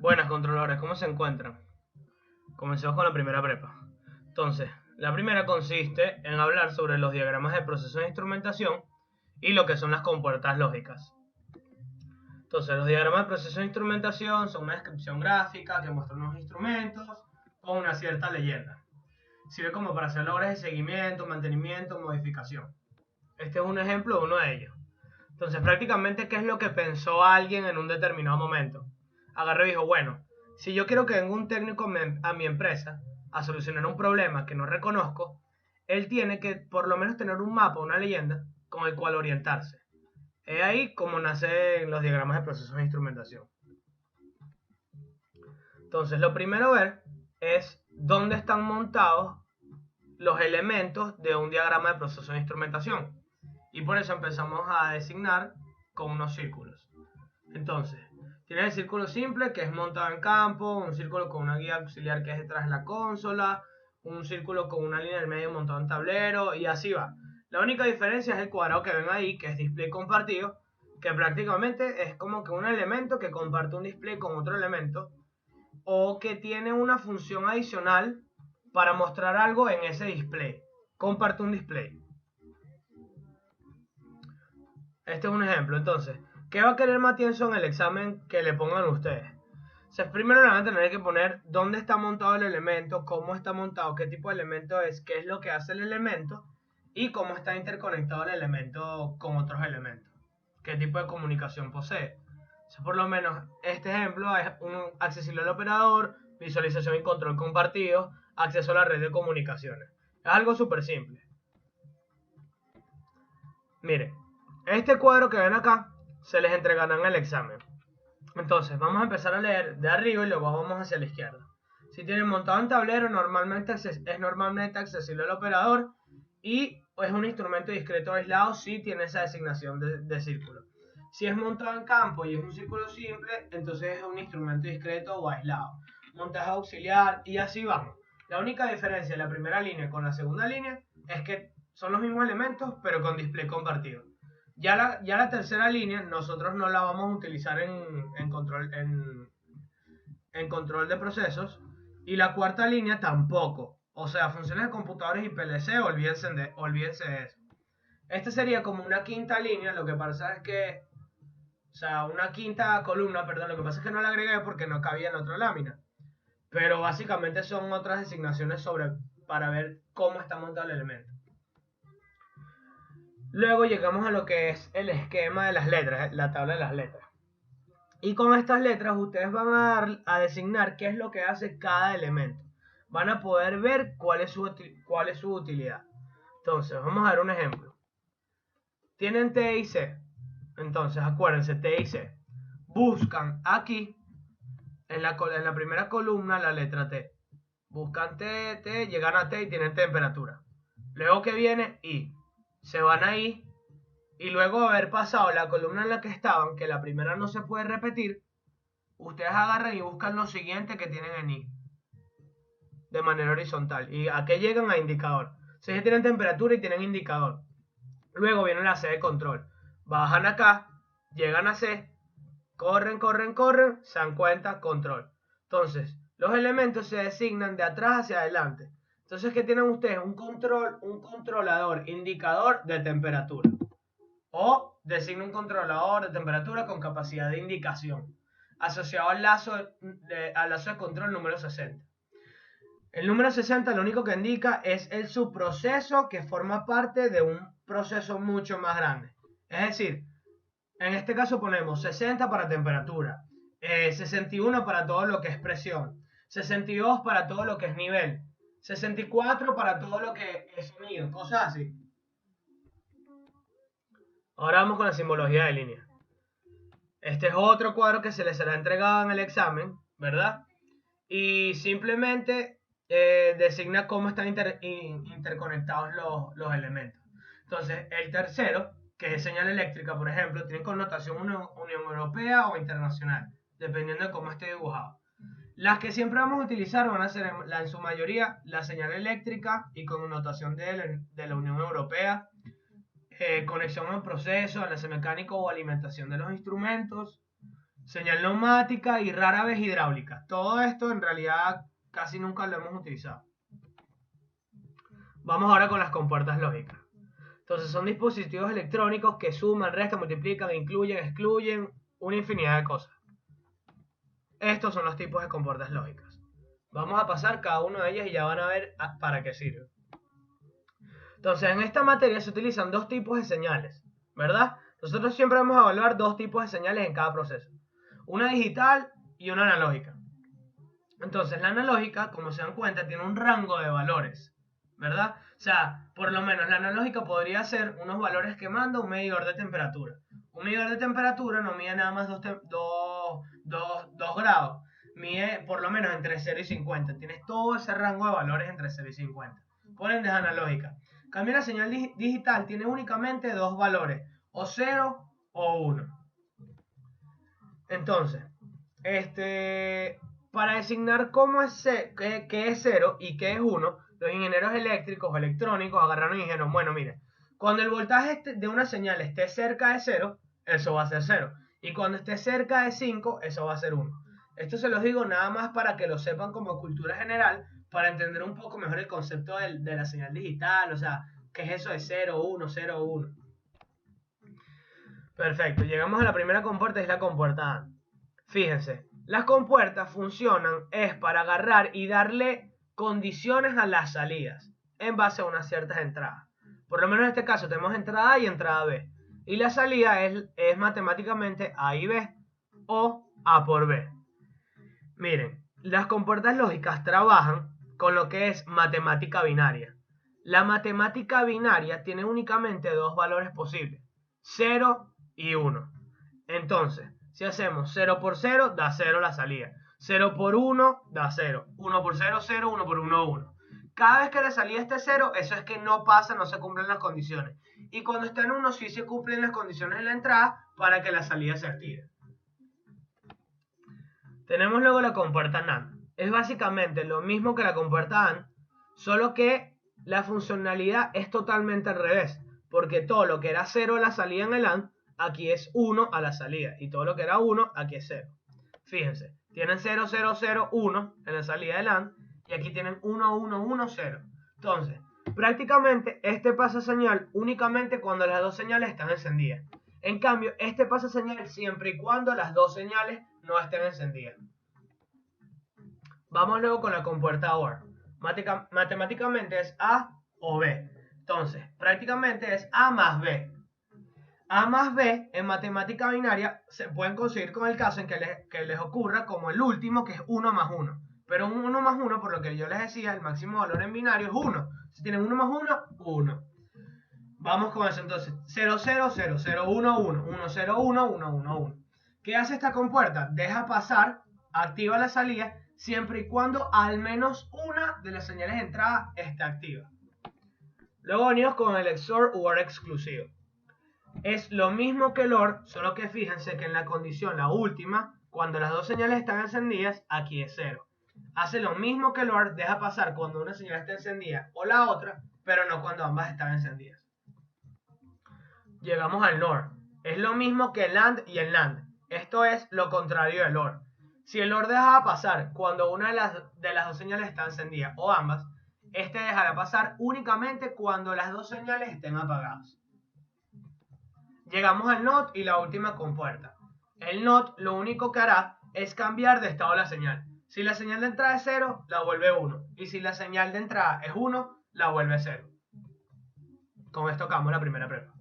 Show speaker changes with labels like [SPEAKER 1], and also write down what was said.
[SPEAKER 1] Buenas controladores, ¿cómo se encuentran? Comencemos con la primera prepa. Entonces, la primera consiste en hablar sobre los diagramas de proceso de instrumentación y lo que son las compuertas lógicas. Entonces, los diagramas de proceso de instrumentación son una descripción gráfica que muestra unos instrumentos con una cierta leyenda. Sirve como para hacer labores de seguimiento, mantenimiento, modificación. Este es un ejemplo de uno de ellos. Entonces, prácticamente, ¿qué es lo que pensó alguien en un determinado momento? Agarró y dijo, bueno, si yo quiero que venga un técnico a mi empresa a solucionar un problema que no reconozco, él tiene que por lo menos tener un mapa, una leyenda, con el cual orientarse. Es ahí como nacen los diagramas de procesos de instrumentación. Entonces, lo primero a ver es dónde están montados los elementos de un diagrama de proceso de instrumentación. Y por eso empezamos a designar con unos círculos. Entonces, tienes el círculo simple que es montado en campo, un círculo con una guía auxiliar que es detrás de la consola, un círculo con una línea en el medio montado en tablero y así va. La única diferencia es el cuadrado que ven ahí, que es display compartido, que prácticamente es como que un elemento que comparte un display con otro elemento o que tiene una función adicional para mostrar algo en ese display. Comparte un display. Este es un ejemplo. Entonces, ¿qué va a querer Matienzo en el examen que le pongan ustedes? O sea, primero le van a tener que poner dónde está montado el elemento, cómo está montado, qué tipo de elemento es, qué es lo que hace el elemento y cómo está interconectado el elemento con otros elementos. Qué tipo de comunicación posee. O sea, por lo menos este ejemplo es un accesible al operador, visualización y control compartido, acceso a la red de comunicaciones. Es algo súper simple. Miren, este cuadro que ven acá se les entregará en el examen. Entonces, vamos a empezar a leer de arriba y luego vamos hacia la izquierda. Si tienen montado en tablero, es normalmente accesible al operador y es un instrumento discreto aislado si tiene esa designación de círculo. Si es montado en campo y es un círculo simple, entonces es un instrumento discreto o aislado. Montaje auxiliar y así vamos. La única diferencia de la primera línea con la segunda línea es que son los mismos elementos, pero con display compartido. Ya la tercera línea nosotros no la vamos a utilizar en control de procesos y la cuarta línea tampoco. O sea, funciones de computadores y PLC, olvídense de eso. Esta sería como una quinta línea, lo que pasa es que, o sea, una quinta columna, perdón, lo que pasa es que no la agregué porque no cabía en otra lámina. Pero básicamente son otras designaciones para ver cómo está montado el elemento. Luego llegamos a lo que es el esquema de las letras, la tabla de las letras. Y con estas letras ustedes van a designar qué es lo que hace cada elemento. Van a poder ver cuál es su utilidad. Entonces, vamos a dar un ejemplo. Tienen T y C. Entonces, acuérdense, T y C. Buscan aquí, en la primera columna, la letra T. Buscan T, llegan a T y tienen temperatura. Luego que viene I. Se van a I y luego de haber pasado la columna en la que estaban, que la primera no se puede repetir, ustedes agarran y buscan lo siguiente que tienen en I de manera horizontal. ¿Y a qué llegan? A indicador. Si ya tienen temperatura y tienen indicador. Luego viene la C de control. Bajan acá, llegan a C, corren, se dan cuenta, control. Entonces, los elementos se designan de atrás hacia adelante. Entonces, ¿qué tienen ustedes? Un controlador, indicador de temperatura. O designa un controlador de temperatura con capacidad de indicación, asociado al lazo de control número 60. El número 60 lo único que indica es el subproceso que forma parte de un proceso mucho más grande. Es decir, en este caso ponemos 60 para temperatura, 61 para todo lo que es presión, 62 para todo lo que es nivel, 64 para todo lo que es sonido, cosas así. Ahora vamos con la simbología de línea. Este es otro cuadro que se les será entregado en el examen, ¿verdad? Y simplemente designa cómo están interconectados los elementos. Entonces, el tercero, que es señal eléctrica, por ejemplo, tiene connotación Unión Europea o internacional, dependiendo de cómo esté dibujado. Las que siempre vamos a utilizar van a ser en su mayoría la señal eléctrica y connotación de la Unión Europea, conexión al proceso, enlace mecánico o alimentación de los instrumentos, señal neumática y rara vez hidráulica. Todo esto en realidad casi nunca lo hemos utilizado. Vamos ahora con las compuertas lógicas. Entonces son dispositivos electrónicos que suman, restan, multiplican, incluyen, excluyen, una infinidad de cosas. Estos son los tipos de compuertas lógicas. Vamos a pasar cada uno de ellos y ya van a ver para qué sirve. Entonces en esta materia se utilizan dos tipos de señales, ¿verdad? Nosotros siempre vamos a evaluar dos tipos de señales en cada proceso. Una digital y una analógica. Entonces la analógica, como se dan cuenta, tiene un rango de valores, ¿verdad? O sea, por lo menos la analógica podría ser unos valores que manda un medidor de temperatura. Un medidor de temperatura no mide nada más 2 grados, mide por lo menos entre 0 y 50. Tienes todo ese rango de valores entre 0 y 50. Por ende es analógica. En cambio la señal digital tiene únicamente dos valores, o 0 o 1. Entonces, para designar qué es 0 y qué es 1, los ingenieros eléctricos o electrónicos agarraron y dijeron, bueno, mire, cuando el voltaje de una señal esté cerca de 0, eso va a ser 0. Y cuando esté cerca de 5, eso va a ser 1. Esto se los digo nada más para que lo sepan como cultura general, para entender un poco mejor el concepto de la señal digital, o sea, qué es eso de 0, 1, 0, 1. Perfecto, llegamos a la primera compuerta, es la compuerta AND. Fíjense, las compuertas funcionan es para agarrar y darle condiciones a las salidas en base a unas ciertas entradas. Por lo menos en este caso tenemos entrada A y entrada B. Y la salida es matemáticamente A y B o A por B. Miren, las compuertas lógicas trabajan con lo que es matemática binaria. La matemática binaria tiene únicamente dos valores posibles, 0 y 1. Entonces, si hacemos 0 por 0, da 0 la salida. 0 por 1, da 0. 1 por 0, 0. 1 por 1, 1. Cada vez que la salida esté 0, eso es que no pasa, no se cumplen las condiciones. Y cuando está en 1, sí se cumplen las condiciones en la entrada para que la salida se active. Tenemos luego la compuerta NAND. Es básicamente lo mismo que la compuerta AND, solo que la funcionalidad es totalmente al revés. Porque todo lo que era 0 a la salida en el AND, aquí es 1 a la salida. Y todo lo que era 1, aquí es 0. Fíjense, tienen 0, 0, 0, 1 en la salida del AND. Y aquí tienen 1, 1, 1, 0. Entonces, prácticamente este pasa señal únicamente cuando las dos señales están encendidas. En cambio, este pasa señal siempre y cuando las dos señales no estén encendidas. Vamos luego con la compuerta OR. Matemáticamente es A o B. Entonces, prácticamente es A más B. A más B en matemática binaria se pueden conseguir con el caso en que les ocurra como el último, que es 1 más 1. Pero un 1 más 1, por lo que yo les decía, el máximo valor en binario es 1. Si tienen 1 más 1, 1. Vamos con eso entonces. 0, 0, 0, 0, 1, 1, 1, 0, 1, 1, 1, 1. ¿Qué hace esta compuerta? Deja pasar, activa la salida, siempre y cuando al menos una de las señales de entrada esté activa. Luego venimos con el XOR u OR exclusivo. Es lo mismo que el OR, solo que fíjense que en la condición, la última, cuando las dos señales están encendidas, aquí es 0. Hace lo mismo que el OR, deja pasar cuando una señal está encendida o la otra, pero no cuando ambas están encendidas. Llegamos al NOR. Es lo mismo que el AND y el NAND. Esto es lo contrario del OR. Si el OR deja pasar cuando una de las dos señales está encendida o ambas, este dejará pasar únicamente cuando las dos señales estén apagadas. Llegamos al NOT y la última compuerta. El NOT lo único que hará es cambiar de estado la señal. Si la señal de entrada es 0, la vuelve 1. Y si la señal de entrada es 1, la vuelve 0. Con esto acabamos la primera prueba.